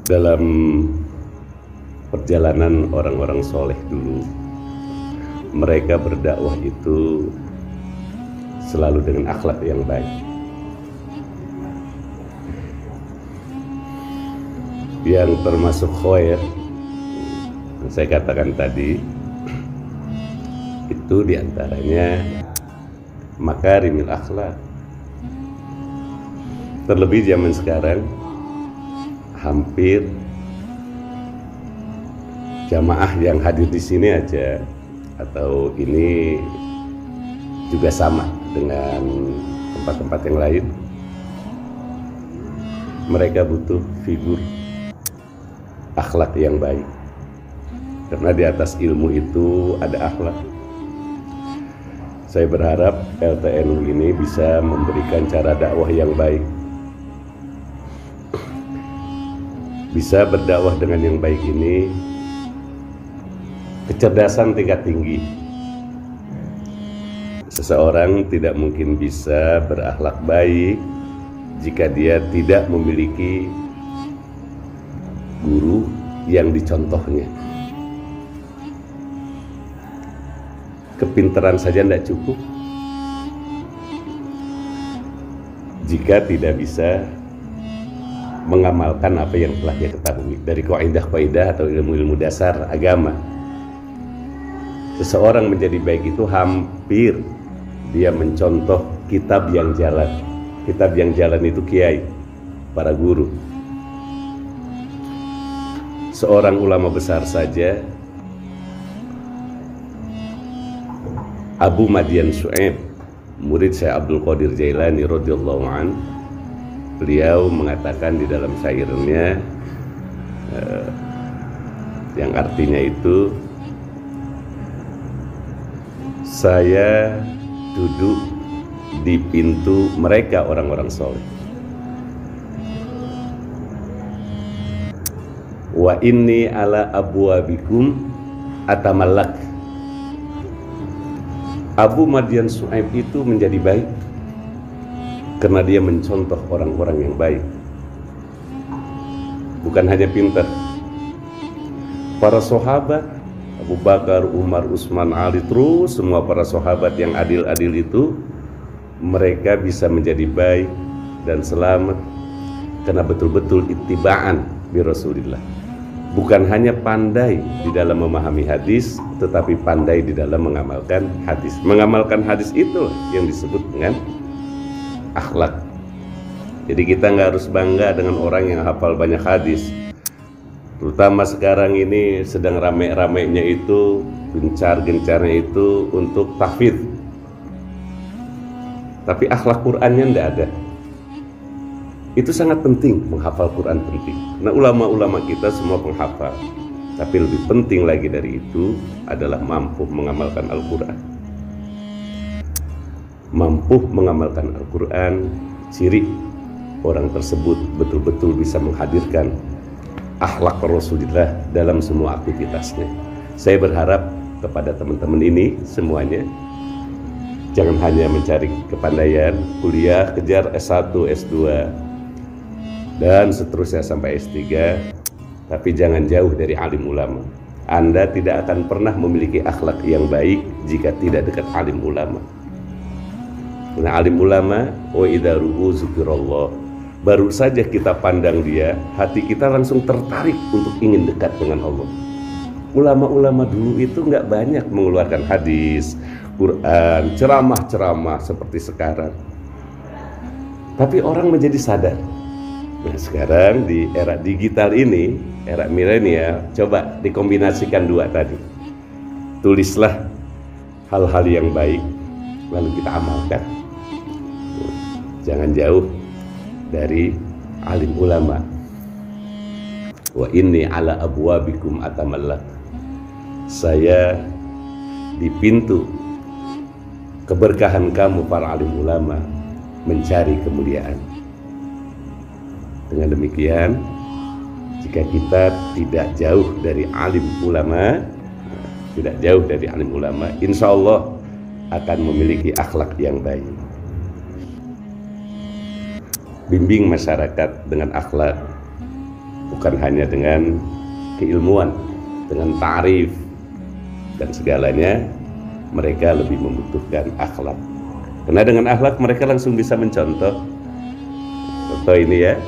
Dalam perjalanan orang-orang soleh dulu, mereka berdakwah itu selalu dengan akhlak yang baik. Yang termasuk khair, saya katakan tadi, itu diantaranya makarimil akhlak. Terlebih zaman sekarang, hampir jamaah yang hadir di sini aja, atau ini juga sama dengan tempat-tempat yang lain, mereka butuh figur akhlak yang baik. Karena di atas ilmu itu ada akhlak. Saya berharap LTNU ini bisa memberikan cara dakwah yang baik, bisa berdakwah dengan yang baik ini, kecerdasan tingkat tinggi. Seseorang tidak mungkin bisa berakhlak baik jika dia tidak memiliki guru yang dicontohnya. Kepintaran saja tidak cukup jika tidak bisa mengamalkan apa yang telah dia ketahui dari kaidah-kaidah atau ilmu-ilmu dasar agama. Seseorang menjadi baik itu hampir dia mencontoh kitab yang jalan. Kitab yang jalan itu kiai, para guru. Seorang ulama besar saja, Abu Madian Su'aib, murid saya Abdul Qadir Jailani radhiyallahu an, beliau mengatakan di dalam syairnya yang artinya itu, saya duduk di pintu mereka orang-orang soleh, wa inni ala abwabikum atamallak. Abu Madian Su'aib itu menjadi baik karena dia mencontoh orang-orang yang baik. Bukan hanya pintar, para sahabat Abu Bakar, Umar, Utsman, Ali, terus semua para sahabat yang adil-adil itu, mereka bisa menjadi baik dan selamat karena betul-betul ittiba'an bi Rasulillah. Bukan hanya pandai di dalam memahami hadis, tetapi pandai di dalam mengamalkan hadis. Mengamalkan hadis itu yang disebut dengan akhlak. Jadi kita nggak harus bangga dengan orang yang hafal banyak hadis. Terutama sekarang ini sedang rame-ramenya itu, gencar-gencarnya itu untuk tahfidz. Tapi akhlak Qur'annya nggak ada. Itu sangat penting, menghafal Quran penting. Nah, ulama-ulama kita semua penghafal. Tapi lebih penting lagi dari itu adalah mampu mengamalkan Al-Quran. Mampu mengamalkan Al-Quran, ciri orang tersebut betul-betul bisa menghadirkan akhlak Rasulullah dalam semua aktivitasnya. Saya berharap kepada teman-teman ini semuanya, jangan hanya mencari kepandaian, kuliah, kejar S1, S2, dan seterusnya sampai S3, tapi jangan jauh dari alim ulama. Anda tidak akan pernah memiliki akhlak yang baik jika tidak dekat alim ulama. Nah, alim ulama, wa idza ru'u zikrullah, baru saja kita pandang dia, hati kita langsung tertarik untuk ingin dekat dengan Allah. Ulama-ulama dulu itu nggak banyak mengeluarkan hadis, Quran, ceramah-ceramah seperti sekarang. Tapi orang menjadi sadar. Nah, sekarang di era digital ini, era milenial, coba dikombinasikan dua tadi. Tulislah hal-hal yang baik, lalu kita amalkan. Jangan jauh dari alim ulama. Wa inni ala abwabikum atamallak. Saya di pintu keberkahan kamu para alim ulama mencari kemuliaan. Dengan demikian, jika kita tidak jauh dari alim ulama, insya Allah akan memiliki akhlak yang baik. Bimbing masyarakat dengan akhlak, bukan hanya dengan keilmuan, dengan ta'rif dan segalanya. Mereka lebih membutuhkan akhlak, karena dengan akhlak mereka langsung bisa mencontoh. Contoh ini ya,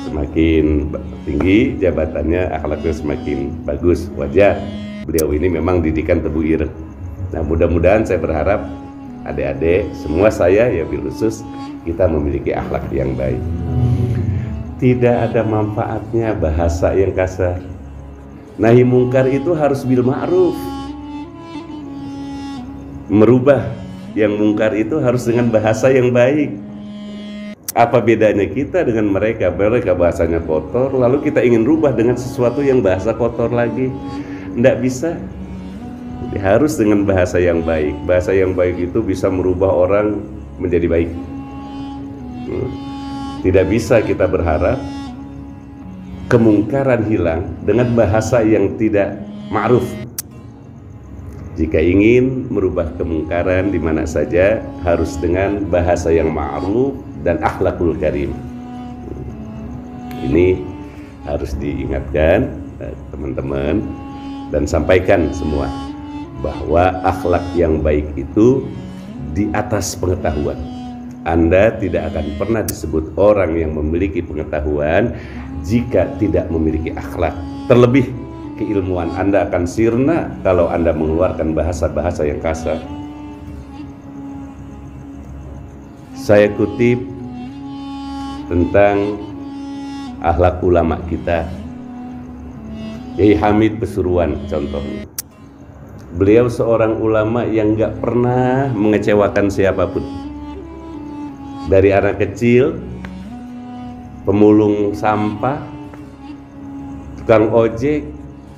semakin tinggi jabatannya, akhlaknya semakin bagus. Wajah beliau ini memang didikan tebu ireng. Nah, mudah-mudahan saya berharap adik-adik semua, saya ya bil khusus, kita memiliki akhlak yang baik. Tidak ada manfaatnya bahasa yang kasar. Nahi mungkar itu harus bil ma'ruf. Merubah yang mungkar itu harus dengan bahasa yang baik. Apa bedanya kita dengan mereka? Mereka bahasanya kotor, lalu kita ingin rubah dengan sesuatu yang bahasa kotor lagi. Tidak bisa. Jadi harus dengan bahasa yang baik. Bahasa yang baik itu bisa merubah orang menjadi baik. Tidak bisa kita berharap kemungkaran hilang dengan bahasa yang tidak ma'ruf. Jika ingin merubah kemungkaran di mana saja, harus dengan bahasa yang ma'ruf dan akhlakul karim. Ini harus diingatkan teman-teman dan sampaikan semua, bahwa akhlak yang baik itu di atas pengetahuan. Anda tidak akan pernah disebut orang yang memiliki pengetahuan jika tidak memiliki akhlak. Terlebih keilmuan Anda akan sirna kalau Anda mengeluarkan bahasa-bahasa yang kasar. Saya kutip tentang akhlak ulama kita, Kiai Hamid Pasuruan contohnya. Beliau seorang ulama yang gak pernah mengecewakan siapapun. Dari anak kecil, pemulung sampah, tukang ojek,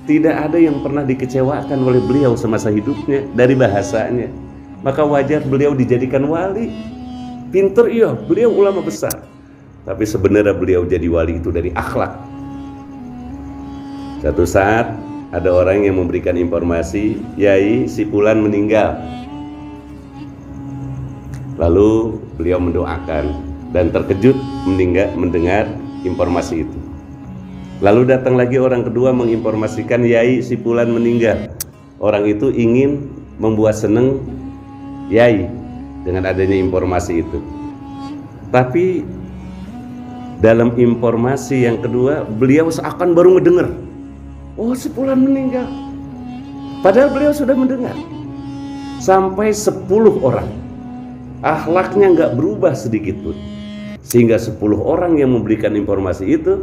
tidak ada yang pernah dikecewakan oleh beliau semasa hidupnya dari bahasanya. Maka wajar beliau dijadikan wali. Pinter iya, beliau ulama besar. Tapi sebenarnya beliau jadi wali itu dari akhlak. Satu saat ada orang yang memberikan informasi, Yai si Fulan meninggal. Lalu beliau mendoakan dan terkejut mendengar informasi itu. Lalu datang lagi orang kedua menginformasikan, Yai si Fulan meninggal. Orang itu ingin membuat seneng Yai dengan adanya informasi itu. Tapi dalam informasi yang kedua, beliau seakan baru mendengar, oh si Fulan meninggal. Padahal beliau sudah mendengar. Sampai 10 orang. Akhlaknya nggak berubah sedikit pun. Sehingga 10 orang yang memberikan informasi itu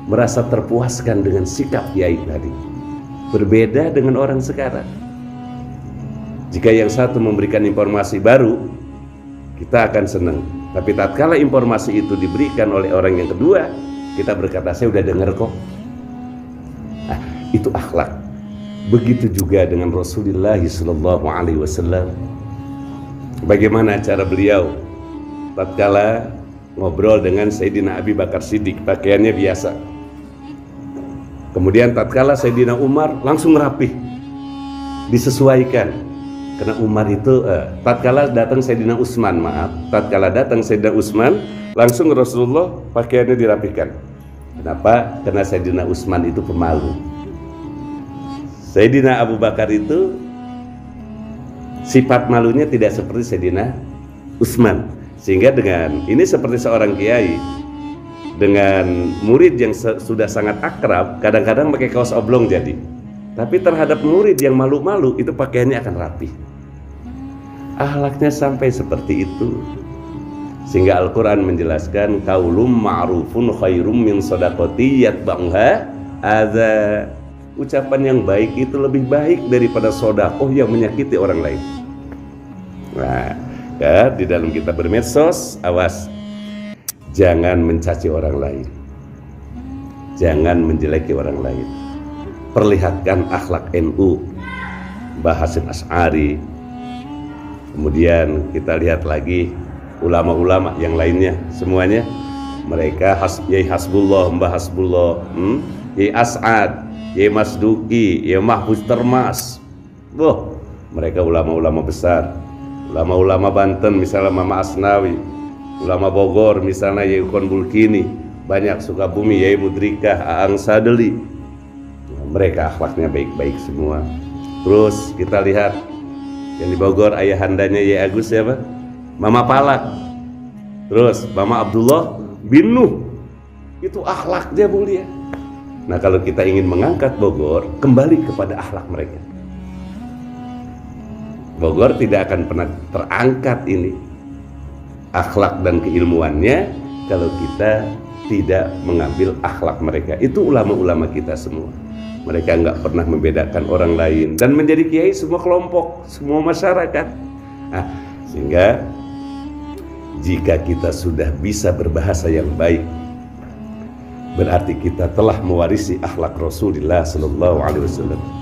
merasa terpuaskan dengan sikap Yai tadi. Berbeda dengan orang sekarang. Jika yang satu memberikan informasi baru, kita akan senang. Tapi tatkala informasi itu diberikan oleh orang yang kedua, kita berkata, saya udah dengar kok. Nah, itu akhlak. Begitu juga dengan Rasulullah SAW. Bagaimana cara beliau tatkala ngobrol dengan Sayyidina Abi Bakar Siddiq, pakaiannya biasa. Kemudian tatkala Sayyidina Umar langsung rapih, disesuaikan. Karena Umar itu tatkala datang Sayyidina Utsman, tatkala datang Sayyidina Utsman, langsung Rasulullah pakaiannya dirapihkan. Kenapa? Karena Sayyidina Utsman itu pemalu. Sayyidina Abu Bakar itu sifat malunya tidak seperti Sayyidina Utsman. Sehingga dengan ini seperti seorang kiai dengan murid yang sudah sangat akrab, kadang-kadang pakai kaos oblong jadi. Tapi terhadap murid yang malu-malu, itu pakaiannya akan rapi. Akhlaknya sampai seperti itu. Sehingga Al-Quran menjelaskan, qaulum ma'rufun khairum min shadaqati yatba'uha adza. Ucapan yang baik itu lebih baik daripada sedekah yang menyakiti orang lain. Nah, ya, di dalam kita bermedsos, awas, jangan mencaci orang lain, jangan menjeleki orang lain. Perlihatkan akhlak NU, Mbah Hasyim Asy'ari. Kemudian kita lihat lagi ulama-ulama yang lainnya, semuanya mereka Yai Hasbullah, Mbah Hasbullah, Yai As'ad, Yai Masduki, Yai Mahfuz Termas. Mereka ulama-ulama besar. Ulama-ulama Banten misalnya Mama Asnawi, ulama Bogor misalnya Yai Ukon Bulkini, banyak Sukabumi, Yai Mudrikah, Aang Sadeli, mereka akhlaknya baik-baik semua. Terus kita lihat yang di Bogor, ayahandanya Yai Agus siapa? Mama Palak. Terus Mama Abdullah bin Nuh, itu akhlaknya mulia. Nah, kalau kita ingin mengangkat Bogor, kembali kepada akhlak mereka. Bogor tidak akan pernah terangkat ini akhlak dan keilmuannya kalau kita tidak mengambil akhlak mereka. Itu ulama-ulama kita semua. Mereka nggak pernah membedakan orang lain dan menjadi kiai semua kelompok, semua masyarakat. Nah, sehingga jika kita sudah bisa berbahasa yang baik, berarti kita telah mewarisi akhlak Rasulullah SAW.